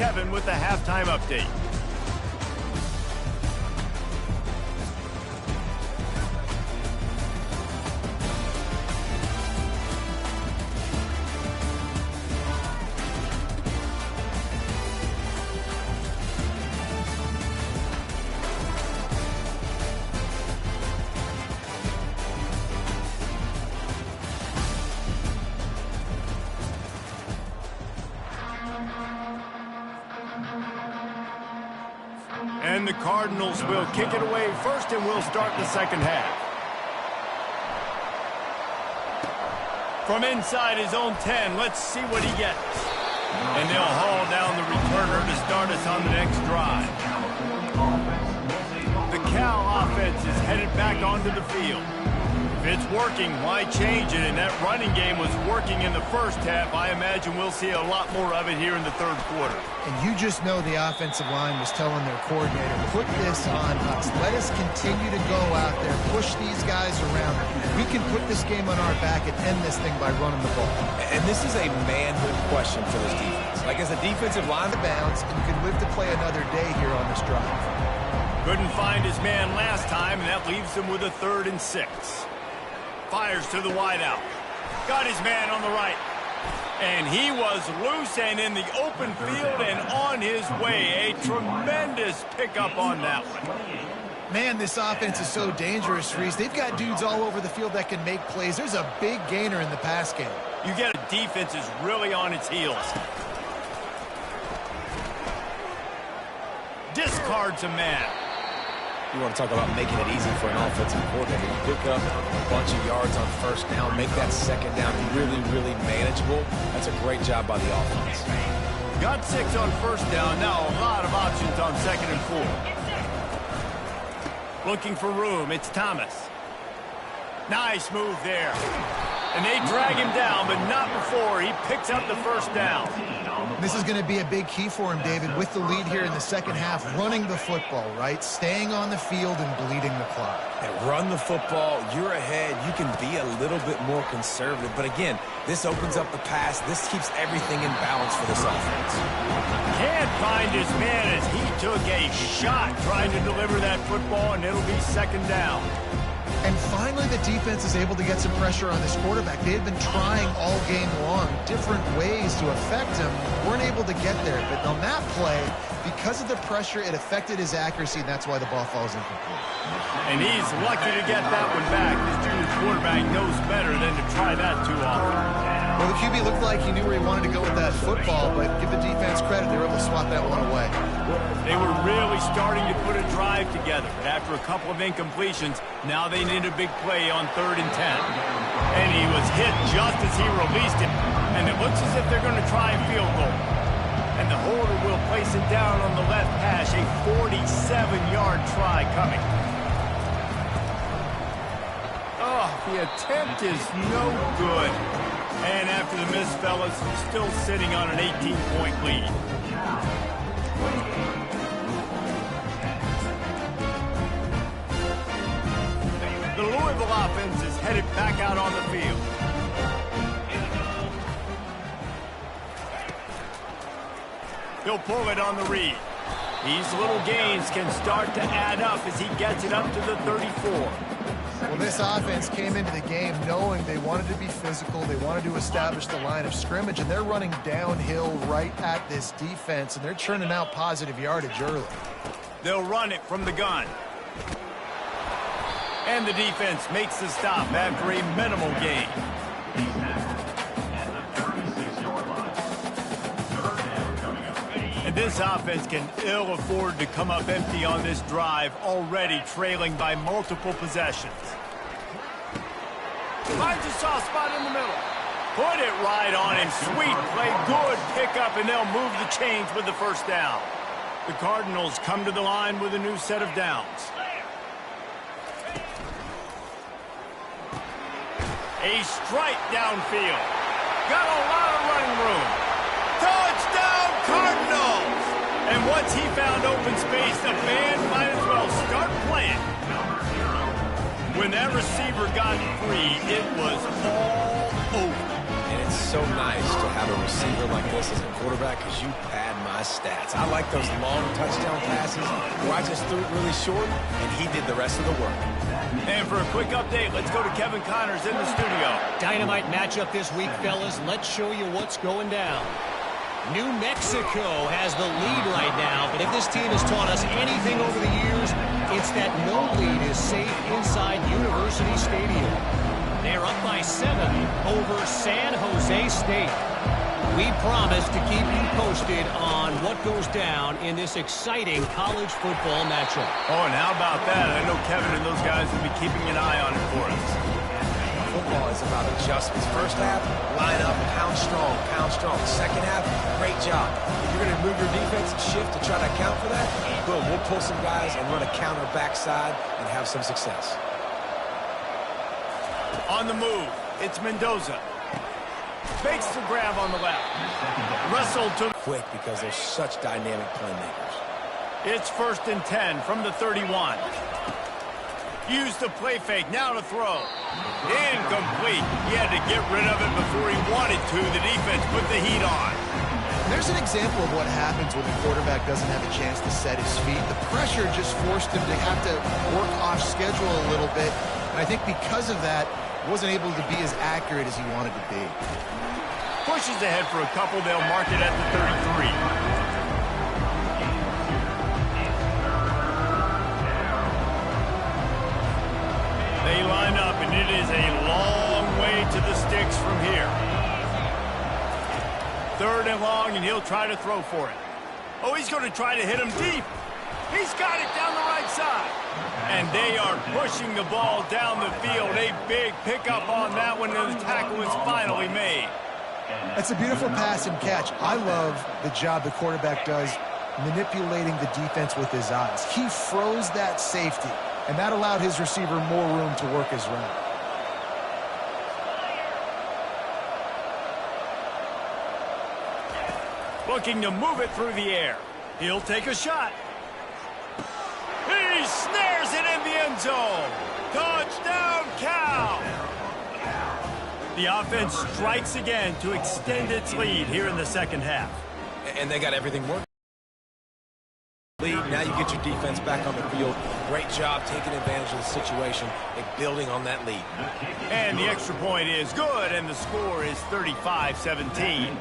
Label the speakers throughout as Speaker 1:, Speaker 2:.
Speaker 1: Kevin with the halftime update. And the Cardinals will kick it away first, and we'll start the second half. From inside his own 10, let's see what he gets. And they'll haul down the returner to start us on the next drive. The Cal offense is headed back onto the field. If it's working, why change it? And that running game was working in the first half. I imagine we'll see a lot more of it here in the third quarter.
Speaker 2: And you just know the offensive line was telling their coordinator, put this on us. Let us continue to go out there, push these guys around. We can put this game on our back and end this thing by running the ball.
Speaker 3: And this is a manhood question for this defense. Like, as a defensive line,
Speaker 2: the bounds, and you can live to play another day here on this drive.
Speaker 1: Couldn't find his man last time, and that leaves him with a 3rd and 6. Fires to the wideout. Got his man on the right. And he was loose and in the open field and on his way. A tremendous pickup on that one.
Speaker 2: Man, this offense is so dangerous, Reese. They've got dudes all over the field that can make plays. There's a big gainer in the pass game.
Speaker 1: You get a defense is really on its heels. Discards a man.
Speaker 3: You want to talk about making it easy for an offensive coordinator. You pick up a bunch of yards on first down, make that second down really, really manageable. That's a great job by the offense.
Speaker 1: Got 6 on first down. Now a lot of options on 2nd and 4. Looking for room. It's Thomas. Nice move there. And they drag him down, but not before he picks up the first down.
Speaker 2: This is going to be a big key for him, David, with the lead here in the second half, running the football, right? Staying on the field and bleeding the clock.
Speaker 3: And run the football, you're ahead, you can be a little bit more conservative. But again, this opens up the pass. This keeps everything in balance for this offense.
Speaker 1: Can't find his man as he took a shot trying to deliver that football, and it'll be 2nd down.
Speaker 2: And finally, the defense is able to get some pressure on this quarterback. They had been trying all game long different ways to affect him. Weren't able to get there. But on that play, because of the pressure, it affected his accuracy, and that's why the ball falls incomplete.
Speaker 1: And he's lucky to get that one back. This junior quarterback knows better than to try that too often.
Speaker 2: Well, the QB looked like he knew where he wanted to go with that football, but give the defense credit. They were able to swat that one away.
Speaker 1: They were really starting to put a drive together, but after a couple of incompletions, now they need a big play on 3rd and 10. And he was hit just as he released it, and it looks as if they're going to try a field goal. And the holder will place it down on the left hash, a 47-yard try coming. Oh, the attempt is no good. And after the miss, fellas, still sitting on an 18-point lead. The Louisville offense is headed back out on the field. He'll pull it on the read. These little gains can start to add up as he gets it up to the 34.
Speaker 2: Well, this offense came into the game knowing they wanted to be physical. They wanted to establish the line of scrimmage, and they're running downhill right at this defense, and they're churning out positive yardage early.
Speaker 1: They'll run it from the gun. And the defense makes the stop after a minimal gain. And this offense can ill afford to come up empty on this drive, already trailing by multiple possessions. Finds a soft spot in the middle. Put it right on him. Sweet play. Good pickup, and they'll move the chains with the first down. The Cardinals come to the line with a new set of downs. A strike downfield. Got a lot of running room. Touchdown, Cardinals! And once he found open space, the band might as well start playing. When that receiver got free, it was all over.
Speaker 3: And it's so nice to have a receiver like this as a quarterback because you pad my stats. I like those long touchdown passes where I just threw it really short, and he did the rest of the work.
Speaker 1: And for a quick update, let's go to Kevin Connors in the studio.
Speaker 4: Dynamite matchup this week, fellas. Let's show you what's going down. New Mexico has the lead right now, but if this team has taught us anything over the years, it's that no lead is safe inside University Stadium. They're up by 7 over San Jose State. We promise to keep you posted on what goes down in this exciting college football matchup.
Speaker 1: Oh, and how about that? I know Kevin and those guys will be keeping an eye on it for us.
Speaker 3: Football is about adjustments. First half, line up, pound strong. Second half, great job. If you're going to move your defense, shift to try to account for that, boom, we'll pull some guys and run a counter backside and have some success.
Speaker 1: On the move, it's Mendoza. Makes the grab on the left. Russell to
Speaker 3: Quick because they're such dynamic playmakers.
Speaker 1: It's 1st and 10 from the 31. Use the play fake, now to throw. Incomplete. He had to get rid of it before he wanted to. The defense put the heat on.
Speaker 2: There's an example of what happens when the quarterback doesn't have a chance to set his feet. The pressure just forced him to have to work off schedule a little bit. And I think because of that, wasn't able to be as accurate as he wanted to be.
Speaker 1: Pushes ahead for a couple. They'll mark it at the 33. They line up, and it is a long way to the sticks from here. 3rd and long, and he'll try to throw for it. Oh, he's going to try to hit him deep. He's got it down the right side. And they are pushing the ball down the field. A big pickup on that one, and the tackle is finally made.
Speaker 2: That's a beautiful pass and catch. I love the job the quarterback does manipulating the defense with his eyes. He froze that safety, and that allowed his receiver more room to work his route.
Speaker 1: Looking to move it through the air. He'll take a shot. He snares it in the end zone. Touchdown, Cal. The offense strikes again to extend its lead here in the second half.
Speaker 3: And they got everything working. Lead, now you get your defense back on the field. Great job taking advantage of the situation and building on that lead.
Speaker 1: And the extra point is good, and the score is 35-17.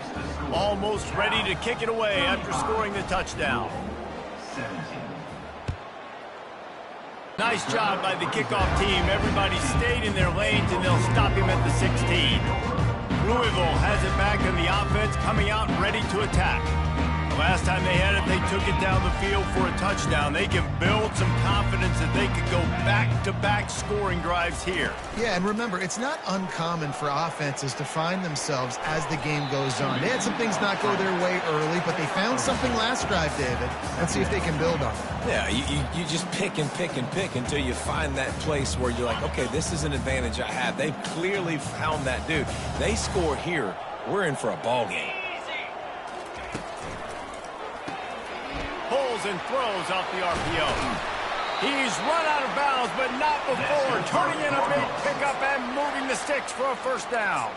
Speaker 1: Almost ready to kick it away after scoring the touchdown. Nice job by the kickoff team. Everybody stayed in their lanes, and they'll stop him at the 16. Louisville has it back in the offense, coming out ready to attack. Last time they had it, they took it down the field for a touchdown. They can build some confidence that they could go back-to-back scoring drives here.
Speaker 2: Yeah, and remember, it's not uncommon for offenses to find themselves as the game goes on. They had some things not go their way early, but they found something last drive, David. Let's see if they can build on it.
Speaker 3: Yeah, you just pick and pick and pick until you find that place where you're like, okay, this is an advantage I have. They've clearly found that dude. They score here, we're in for a ball game.
Speaker 1: Pulls and throws off the RPO. He's run out of bounds, but not before turning in a big pickup and moving the sticks for a first down.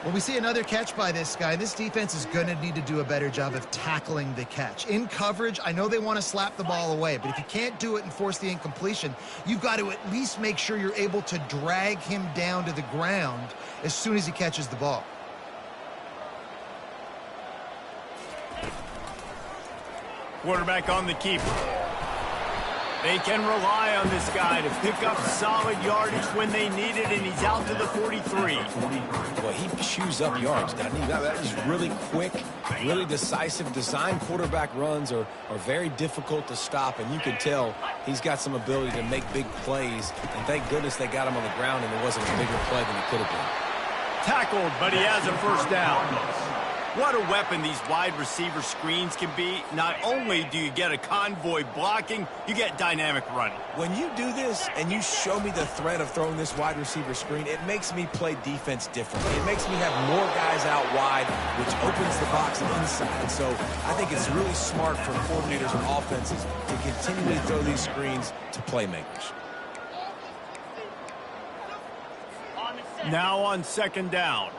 Speaker 2: Well, we see another catch by this guy. This defense is going to need to do a better job of tackling the catch. In coverage, I know they want to slap the ball away, but if you can't do it and force the incompletion, you've got to at least make sure you're able to drag him down to the ground as soon as he catches the ball.
Speaker 1: Quarterback on the keeper. They can rely on this guy to pick up solid yardage when they need it, and he's out to the 43.
Speaker 3: Well, he chews up yards, doesn't he? That is really quick, really decisive. Design quarterback runs are very difficult to stop, and you can tell he's got some ability to make big plays. And thank goodness they got him on the ground, and it wasn't a bigger play than it could have been.
Speaker 1: Tackled, but he has a first down. What a weapon these wide receiver screens can be. Not only do you get a convoy blocking, you get dynamic running.
Speaker 3: When you do this and you show me the threat of throwing this wide receiver screen, it makes me play defense differently. It makes me have more guys out wide, which opens the box inside. And so I think it's really smart for coordinators and offenses to continually throw these screens to playmakers.
Speaker 1: Now on second down.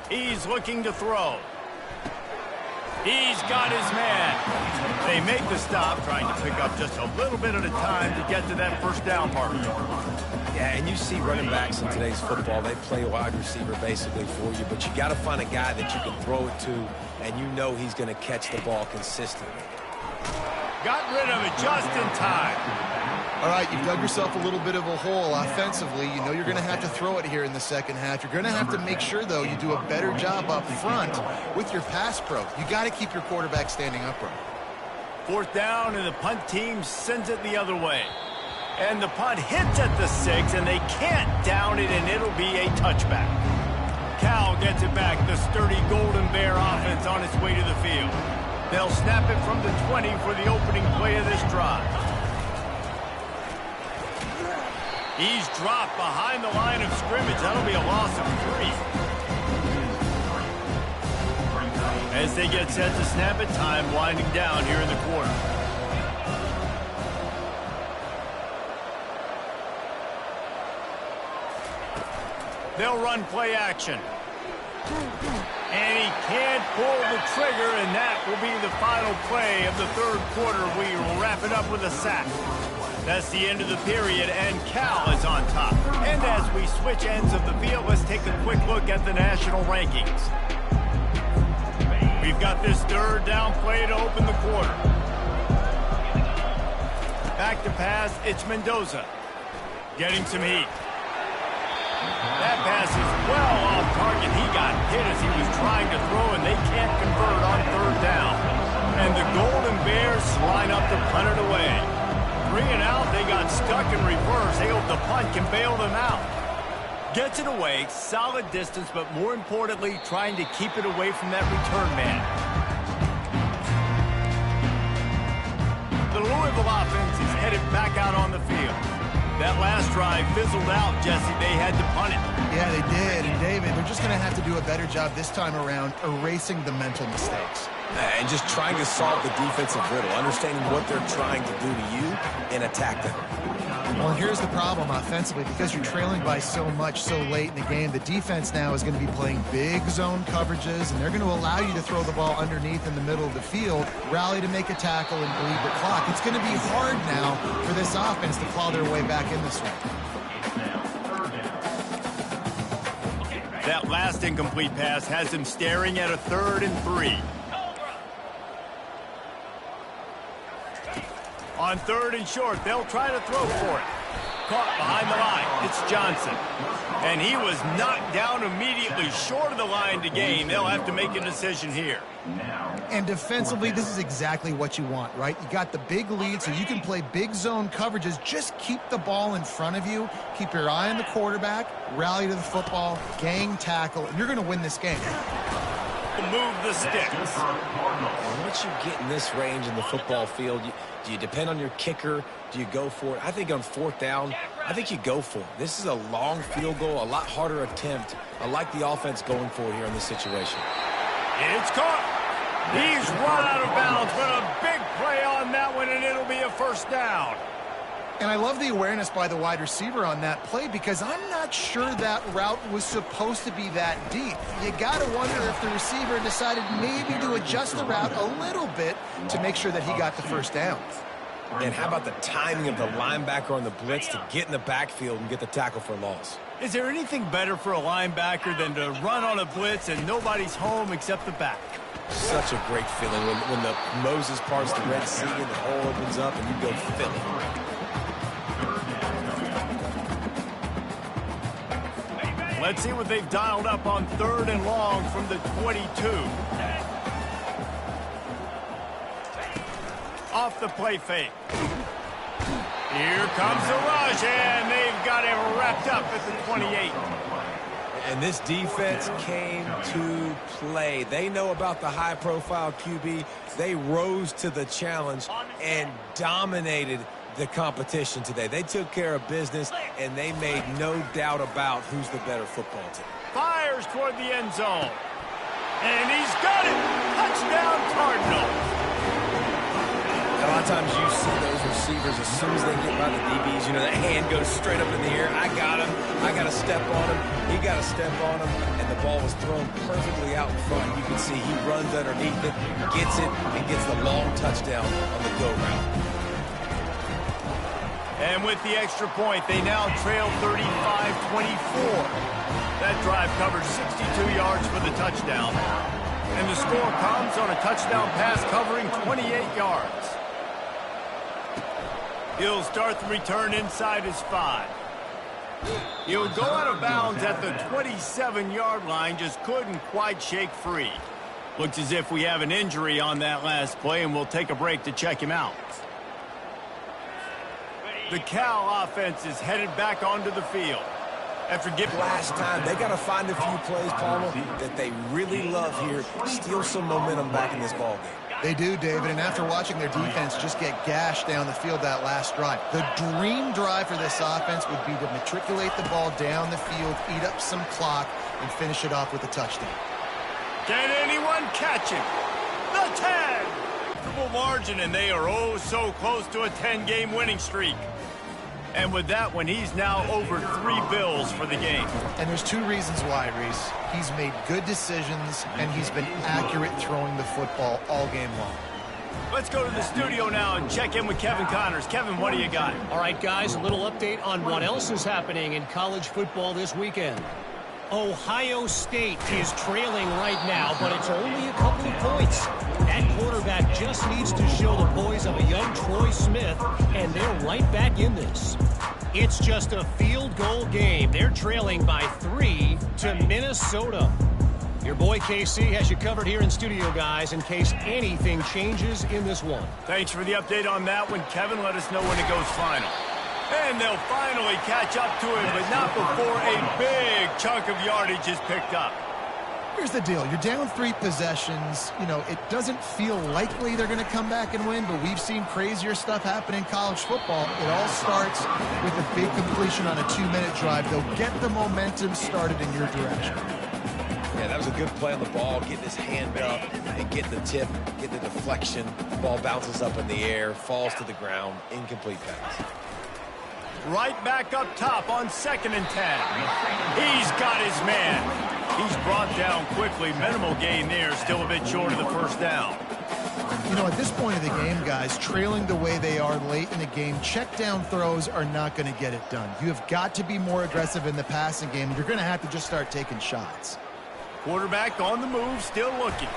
Speaker 1: He's looking to throw. He's got his man. They make the stop, trying to pick up just a little bit at a time to get to that first down partner.
Speaker 3: Yeah, and you see running backs in today's football, they play wide receiver basically for you, but you got to find a guy that you can throw it to, and you know he's going to catch the ball consistently.
Speaker 1: Got rid of it just in time.
Speaker 2: All right, you've dug yourself a little bit of a hole offensively. You know you're going to have to throw it here in the second half. You're going to have to make sure, though, you do a better job up front with your pass pro. You got to keep your quarterback standing upright.
Speaker 1: Fourth down, and the punt team sends it the other way. And the punt hits at the 6, and they can't down it, and it'll be a touchback. Cal gets it back, the sturdy Golden Bear offense on its way to the field. They'll snap it from the 20 for the opening play of this drive. He's dropped behind the line of scrimmage. That'll be a loss of 3. As they get set to snap it, time winding down here in the quarter. They'll run play action. And he can't pull the trigger, and that will be the final play of the third quarter. We will wrap it up with a sack. That's the end of the period, and Cal is on top. And as we switch ends of the field, let's take a quick look at the national rankings. We've got this third down play to open the quarter. Back to pass, it's Mendoza. Getting some heat. That pass is well off target. He got hit as he was trying to throw, and they can't convert on third down. And the Golden Bears line up to punt it away. 3 and out, they got stuck in reverse. They hope the punt can bail them out. Gets it away, solid distance, but more importantly, trying to keep it away from that return man. The Louisville offense is headed back out on the field. That last drive fizzled out, Jesse. They had to punt it.
Speaker 2: Yeah, they did. And, David, they're just going to have to do a better job this time around erasing the mental mistakes.
Speaker 3: And just trying to solve the defensive riddle, understanding what they're trying to do to you and attack them.
Speaker 2: Well, here's the problem offensively. Because you're trailing by so much so late in the game, the defense now is going to be playing big zone coverages, and they're going to allow you to throw the ball underneath in the middle of the field, rally to make a tackle, and bleed the clock. It's going to be hard now for this offense to claw their way back in this one.
Speaker 1: That last incomplete pass has him staring at a 3rd and 3. On 3rd and short, they'll try to throw for it. Caught behind the line. It's Johnson. And he was knocked down immediately short of the line to gain. They'll have to make a decision here.
Speaker 2: And defensively, this is exactly what you want, right? You got the big lead, so you can play big zone coverages. Just keep the ball in front of you. Keep your eye on the quarterback. Rally to the football. Gang tackle. And you're going to win this game.
Speaker 1: Move the sticks.
Speaker 3: Once you get in this range in the football field, do you depend on your kicker? Do you go for it? I think on 4th down, I think you go for it. This is a long field goal, a lot harder attempt. I like the offense going for it here in this situation.
Speaker 1: It's caught. He's run out of bounds, but a big play on that one, and it'll be a first down.
Speaker 2: And I love the awareness by the wide receiver on that play because I'm not sure that route was supposed to be that deep. You got to wonder if the receiver decided maybe to adjust the route a little bit to make sure that he got the first down.
Speaker 3: And how about the timing of the linebacker on the blitz to get in the backfield and get the tackle for a loss?
Speaker 1: Is there anything better for a linebacker than to run on a blitz and nobody's home except the back?
Speaker 3: Such a great feeling when the Moses parts the Red Sea and the hole opens up and you go Philly.
Speaker 1: Let's see what they've dialed up on 3rd and long from the 22. Off the play fake. Here comes the rush, and they've got him wrapped up at the 28.
Speaker 3: And this defense came to play. They know about the high-profile QB. They rose to the challenge and dominated the competition today. They took care of business, and they made no doubt about who's the better football team.
Speaker 1: Fires toward the end zone. And he's got it. Touchdown, Cardinals.
Speaker 3: A lot of times you see those receivers, as soon as they get by the DBs, you know, that hand goes straight up in the air. I got him. I got to step on him. He got to step on him. And the ball was thrown perfectly out in front. You can see he runs underneath it, gets it, and gets the long touchdown on the go route.
Speaker 1: And with the extra point, they now trail 35-24. That drive covered 62 yards for the touchdown. And the score comes on a touchdown pass covering 28 yards. He'll start the return inside his 5. He'll go out of bounds at the 27-yard line, just couldn't quite shake free. Looks as if we have an injury on that last play, and we'll take a break to check him out. The Cal offense is headed back onto the field. After getting
Speaker 3: last time, they got to find a few plays, Palmer, that they really love here, steal some momentum back in this ball game.
Speaker 2: They do, David, and after watching their defense just get gashed down the field that last drive, the dream drive for this offense would be to matriculate the ball down the field, eat up some clock, and finish it off with a touchdown.
Speaker 1: Can anyone catch him? The 10! Triple margin, and they are oh so close to a 10-game winning streak. And with that one, he's now over 3 bills for the game.
Speaker 2: And there's 2 reasons why, Reese. He's made good decisions, and he's been accurate throwing the football all game long.
Speaker 1: Let's go to the studio now and check in with Kevin Connors. Kevin, what do you got?
Speaker 4: All right, guys, a little update on what else is happening in college football this weekend. Ohio State is trailing right now, but it's only a couple of points. That quarterback just needs to show the poise of a young Troy Smith, and they're right back in this. It's just a field goal game. They're trailing by 3 to Minnesota. Your boy KC has you covered here in studio, guys, in case anything changes in this one.
Speaker 1: Thanks for the update on that one, Kevin. Let us know when it goes final. And they'll finally catch up to him, but not before a big chunk of yardage is picked up.
Speaker 2: Here's the deal. You're down 3 possessions. You know, it doesn't feel likely they're going to come back and win, but we've seen crazier stuff happen in college football. It all starts with a big completion on a 2-minute drive. They'll get the momentum started in your direction.
Speaker 3: Yeah, that was a good play on the ball, getting his hand up and getting the tip, getting the deflection. The ball bounces up in the air, falls to the ground, incomplete pass.
Speaker 1: Right back up top on 2nd and 10. He's got his man. He's brought down quickly. Minimal gain there, still a bit short of the first down.
Speaker 2: You know, at this point of the game, guys, trailing the way they are late in the game, check down throws are not going to get it done. You have got to be more aggressive in the passing game. You're going to have to just start taking shots.
Speaker 1: Quarterback on the move, still looking.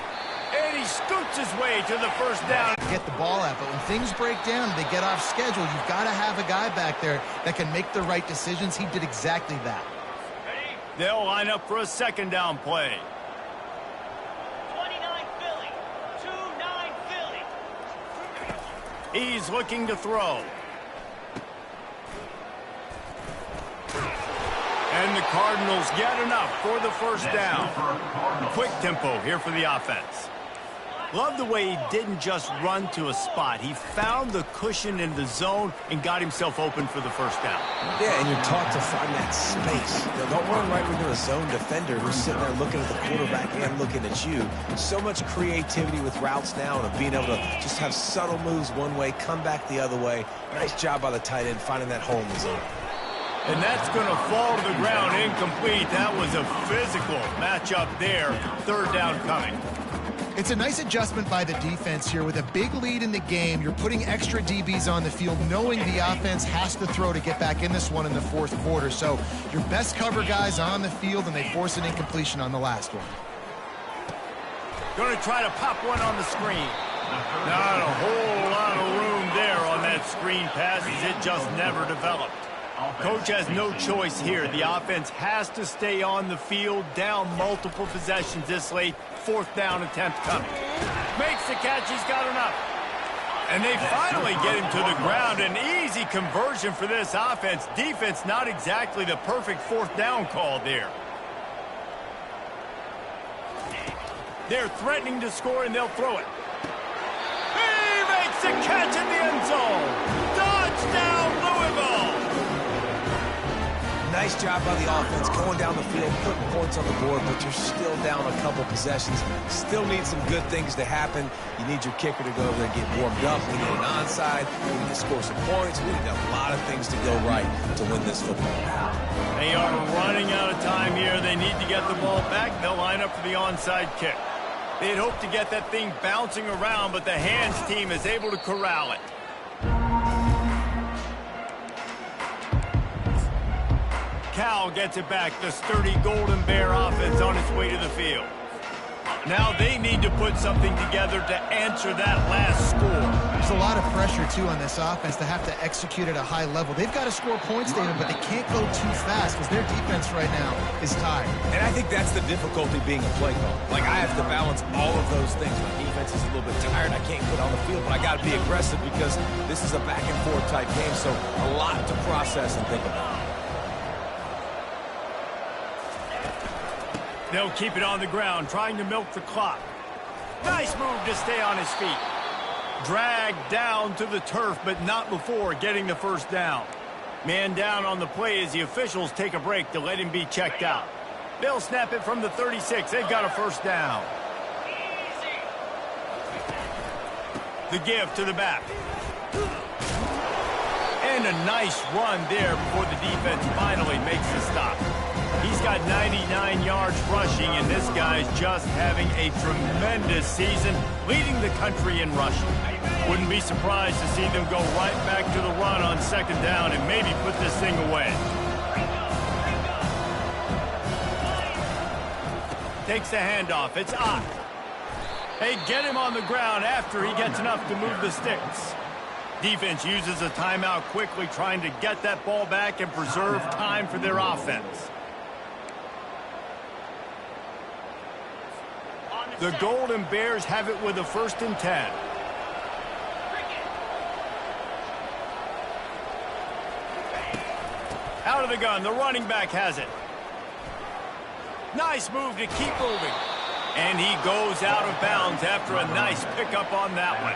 Speaker 1: And he scoots his way to the first down.
Speaker 2: Get the ball out, but when things break down, they get off schedule, you've got to have a guy back there that can make the right decisions. He did exactly that.
Speaker 1: They'll line up for a 2nd down play.
Speaker 5: 29 Philly, 2-9 Philly.
Speaker 1: He's looking to throw. And the Cardinals get enough for the first down. Quick tempo here for the offense. Love the way he didn't just run to a spot. He found the cushion in the zone and got himself open for the first down.
Speaker 3: Yeah, and you're taught to find that space. You know, don't run right when you're a zone defender who's sitting there looking at the quarterback and looking at you. So much creativity with routes now and being able to just have subtle moves one way, come back the other way. Nice job by the tight end finding that hole in the zone.
Speaker 1: And that's going to fall to the ground incomplete. That was a physical matchup there. 3rd down coming.
Speaker 2: It's a nice adjustment by the defense here. With a big lead in the game, you're putting extra DBs on the field, knowing the offense has to throw to get back in this one in the 4th quarter. So your best cover guys on the field, and they force an incompletion on the last one.
Speaker 1: Going to try to pop one on the screen. Not a whole lot of room there on that screen pass, as it just never developed. Coach has no choice here. The offense has to stay on the field, down multiple possessions this late. 4th down attempt coming. Makes the catch. He's got enough. And they finally get him to the ground. An easy conversion for this offense. Defense not exactly the perfect 4th down call there. They're threatening to score, and they'll throw it. He makes the catch in the end zone. Touchdown, Louisville.
Speaker 3: Nice job by the offense going down the field, putting points on the board, but you're still down a couple possessions. Still need some good things to happen. You need your kicker to go over there and get warmed up. We need an onside. We need to score some points. We need a lot of things to go right to win this football.
Speaker 1: They are running out of time here. They need to get the ball back. They'll line up for the onside kick. They'd hoped to get that thing bouncing around, but the hands team is able to corral it. Cal gets it back. The sturdy Golden Bear offense on its way to the field. Now they need to put something together to answer that last score.
Speaker 2: There's a lot of pressure, too, on this offense to have to execute at a high level. They've got to score points, David, but they can't go too fast because their defense right now is tired.
Speaker 3: And I think that's the difficulty being a play caller. Like, I have to balance all of those things. My defense is a little bit tired. I can't get on the field, but I got to be aggressive because this is a back-and-forth type game, so a lot to process and think about.
Speaker 1: They'll keep it on the ground, trying to milk the clock. Nice move to stay on his feet. Dragged down to the turf, but not before getting the first down. Man down on the play as the officials take a break to let him be checked out. They'll snap it from the 36. They've got a first down. The give to the back. And a nice run there before the defense finally makes the stop. He's got 99 yards rushing, and this guy's just having a tremendous season, leading the country in rushing. Wouldn't be surprised to see them go right back to the run on second down and maybe put this thing away. Takes the handoff. It's Ott. They get him on the ground after he gets enough to move the sticks. Defense uses a timeout quickly, trying to get that ball back and preserve time for their offense. The Golden Bears have it with a 1st and 10. Out of the gun, the running back has it. Nice move to keep moving. And he goes out of bounds after a nice pickup on that one.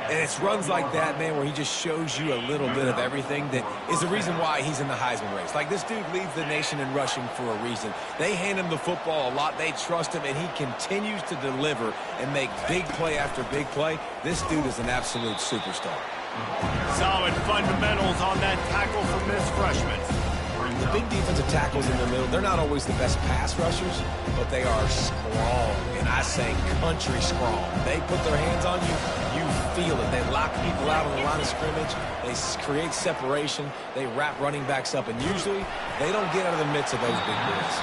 Speaker 3: And it's runs like that, man, where he just shows you a little bit of everything that is the reason why he's in the Heisman race. Like, this dude leads the nation in rushing for a reason. They hand him the football a lot. They trust him, and he continues to deliver and make big play after big play. This dude is an absolute superstar.
Speaker 1: Solid fundamentals on that tackle from this freshman.
Speaker 3: The big defensive tackles in the middle, they're not always the best pass rushers, but they are strong, and I say country strong. They put their hands on you, you feel it. They lock people out on the line of scrimmage. They create separation. They wrap running backs up, and usually they don't get out of the midst of those big boys.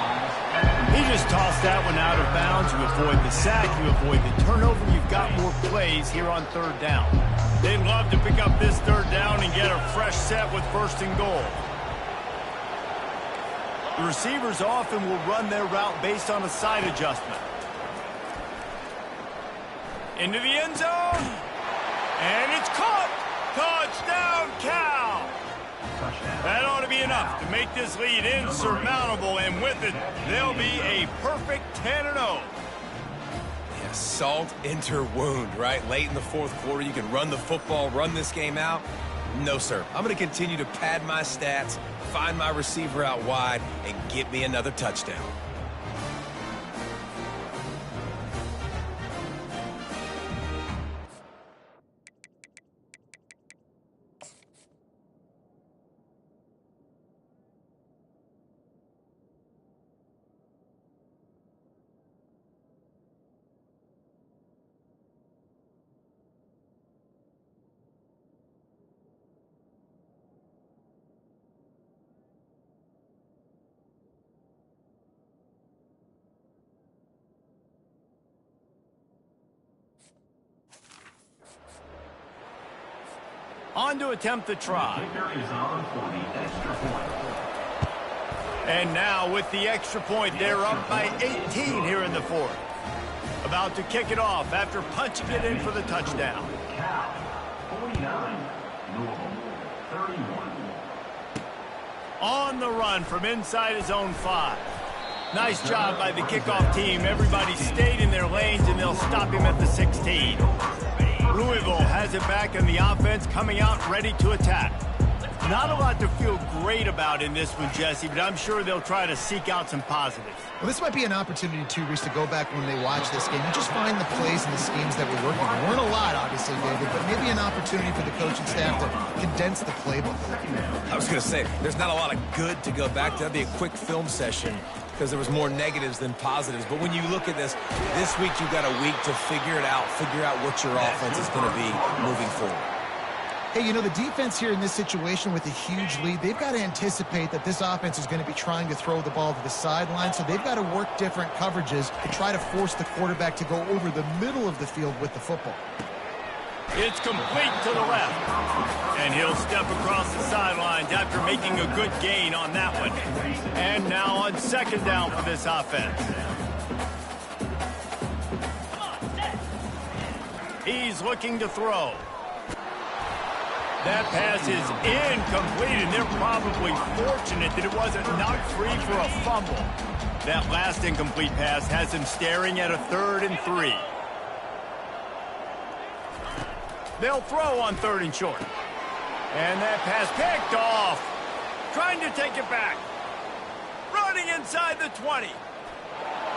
Speaker 1: He just tossed that one out of bounds. You avoid the sack, you avoid the turnover. You've got more plays here on 3rd down. They'd love to pick up this 3rd down and get a fresh set with 1st and goal. The receivers often will run their route based on a side adjustment. Into the end zone. And it's caught. Touchdown, Cal. That ought to be enough to make this lead insurmountable, and with it, they'll be a perfect 10-0.
Speaker 3: Yeah, salt into wound, right? Late in the 4th quarter, you can run the football, run this game out. No, sir. I'm going to continue to pad my stats, find my receiver out wide, and get me another touchdown.
Speaker 1: On to attempt the try. And now with the extra point, they're up by 18 here in the 4th. About to kick it off after punching it in for the touchdown.
Speaker 5: 49, Louisville, 31.
Speaker 1: On the run from inside his own 5. Nice job by the kickoff team. Everybody stayed in their lanes, and they'll stop him at the 16. Louisville has it back, and the offense coming out ready to attack. Not a lot to feel great about in this one, Jesse, but I'm sure they'll try to seek out some positives.
Speaker 2: Well, this might be an opportunity, too, Reese, to go back when they watch this game and just find the plays and the schemes that were working. There weren't a lot, obviously, David, but maybe an opportunity for the coaching staff to condense the playbook.
Speaker 3: I was going to say, there's not a lot of good to go back to. That'd be a quick film session because there was more negatives than positives. But when you look at this week you've got a week to figure it out, figure out what your offense is going to be moving forward.
Speaker 2: Hey, you know, the defense here in this situation with a huge lead, they've got to anticipate that this offense is going to be trying to throw the ball to the sideline, so they've got to work different coverages to try to force the quarterback to go over the middle of the field with the football.
Speaker 1: It's complete to the left. And he'll step across the sidelines after making a good gain on that one. And now on second down for this offense. He's looking to throw. That pass is incomplete, and they're probably fortunate that it wasn't knocked free for a fumble. That last incomplete pass has him staring at a 3rd and 3. They'll throw on 3rd and short. And that pass picked off. Trying to take it back. Running inside the 20.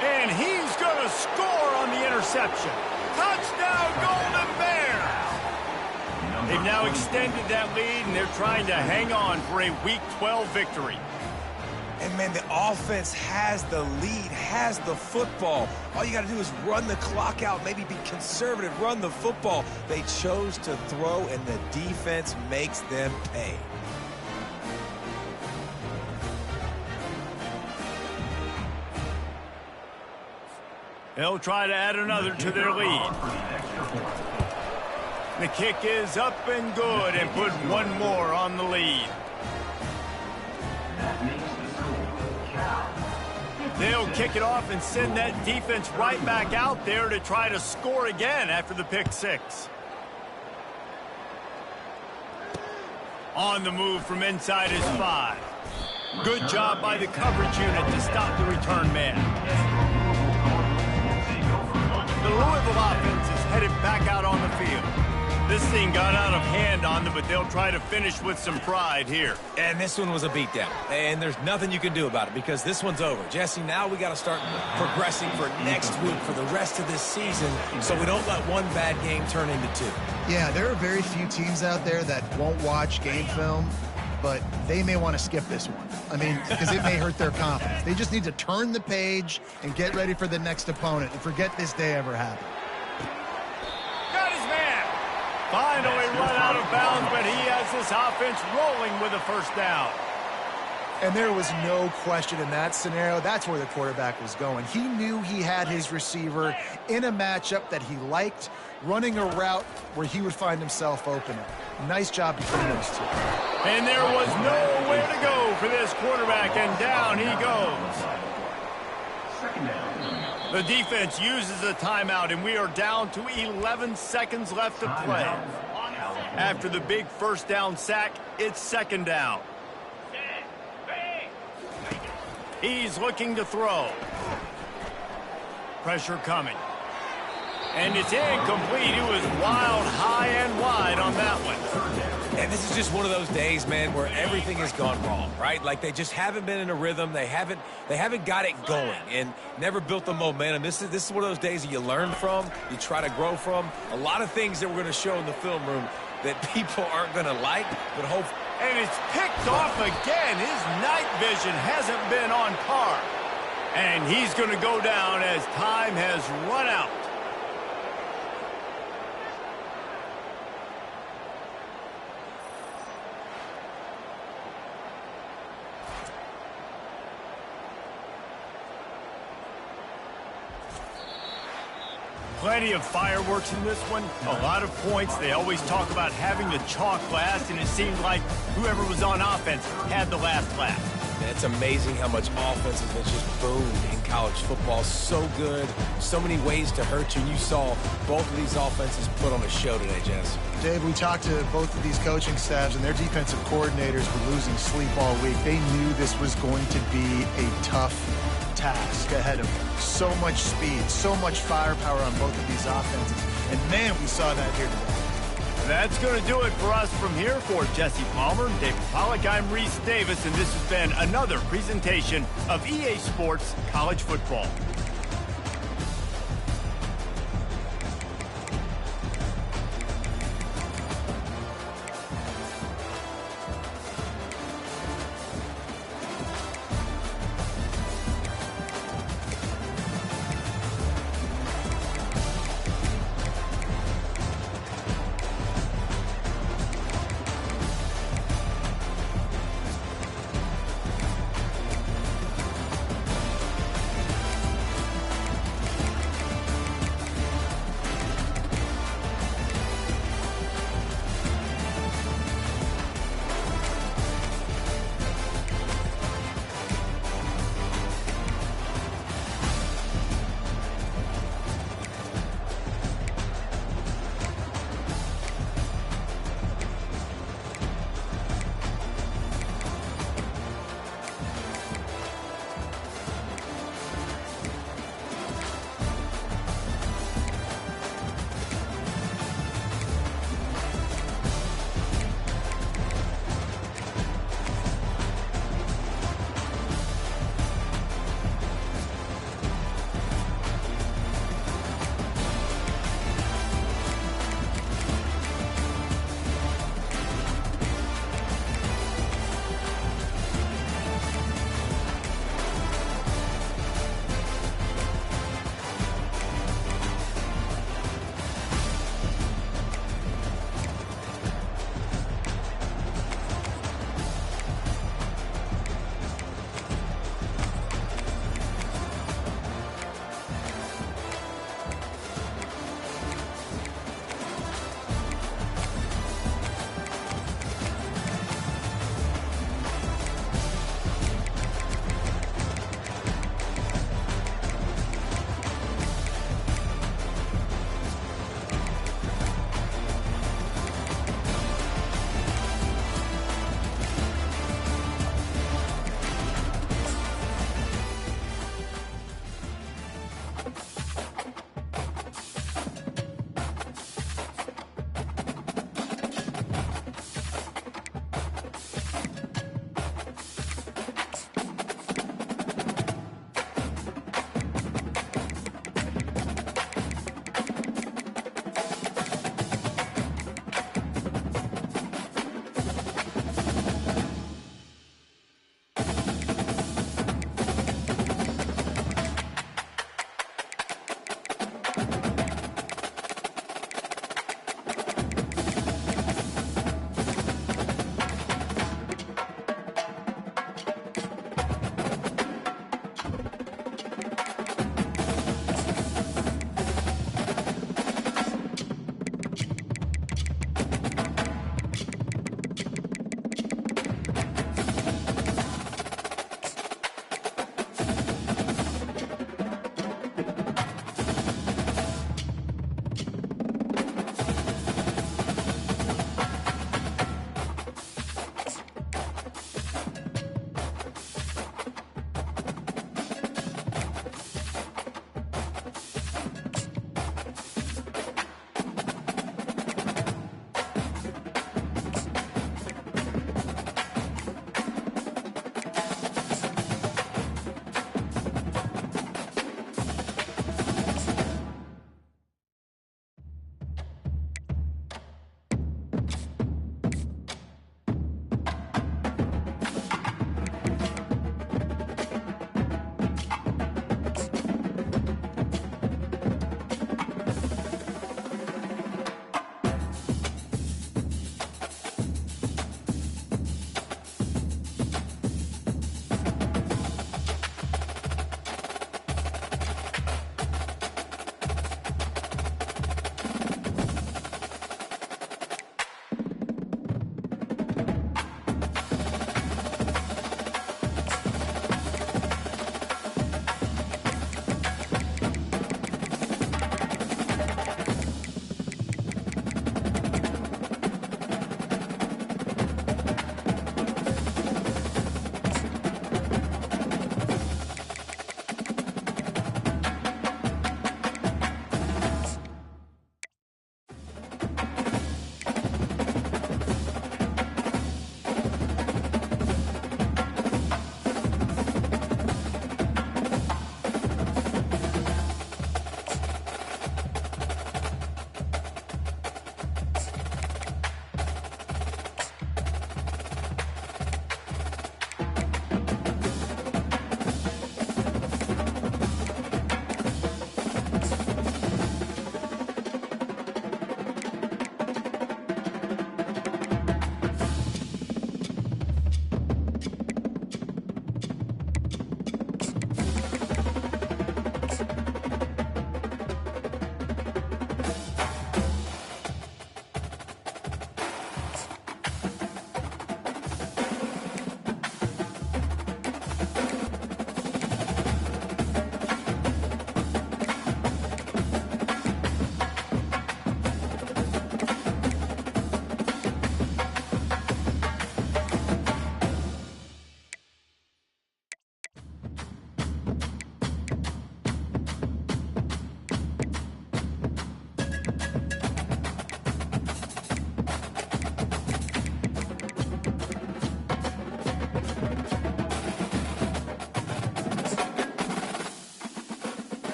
Speaker 1: And he's going to score on the interception. Touchdown, Golden Bears! They've now extended that lead, and they're trying to hang on for a Week 12 victory.
Speaker 3: And, man, the offense has the lead, has the football. All you got to do is run the clock out, maybe be conservative, run the football. They chose to throw, and the defense makes them pay.
Speaker 1: They'll try to add another to their lead. The kick is up and good and put one more on the lead. They'll kick it off and send that defense right back out there to try to score again after the pick 6. On the move from inside his 5. Good job by the coverage unit to stop the return man. The Louisville offense is headed back out on the field. This thing got out of hand on them, but they'll try to finish with some pride here.
Speaker 3: And this one was a beatdown. And there's nothing you can do about it because this one's over. Jesse, now we got to start progressing for next week, for the rest of this season, so we don't let one bad game turn into 2.
Speaker 2: Yeah, there are very few teams out there that won't watch game film, but they may want to skip this one. I mean, because it may hurt their confidence. They just need to turn the page and get ready for the next opponent and forget this day ever happened.
Speaker 1: Got his man. Finally run out of bounds, but he has this offense rolling with a first down.
Speaker 2: And there was no question in that scenario. That's where the quarterback was going. He knew he had his receiver in a matchup that he liked, running a route where he would find himself open. Nice job between those two.
Speaker 1: And there was nowhere to go for this quarterback, and down he goes. The defense uses a timeout, and we are down to 11 seconds left to play. After the big first down sack, it's second down. He's looking to throw. Pressure coming. And it's incomplete. It was wild, high and wide on that one.
Speaker 3: And this is just one of those days, man, where everything has gone wrong, right? Like they just haven't been in a rhythm. They haven't got it going and never built the momentum. This is one of those days that you learn from, you try to grow from. A lot of things that we're going to show in the film room that people aren't going to like, but hope.
Speaker 1: And it's picked off again. His night vision hasn't been on par. And he's going to go down as time has run out. Plenty of fireworks in this one, a lot of points. They always talk about having the chalk last, and it seemed like whoever was on offense had the last laugh.
Speaker 3: It's amazing how much offense has been just boomed in college football. So good, so many ways to hurt you. You saw both of these offenses put on a show today, Jess.
Speaker 2: Dave, we talked to both of these coaching staffs, and their defensive coordinators were losing sleep all week. They knew this was going to be a tough task ahead of them. So much speed, so much firepower on both of these offenses. And, man, we saw that here today.
Speaker 1: That's going to do it for us from here. For Jesse Palmer, David Pollack, I'm Reese Davis, and this has been another presentation of EA Sports College Football.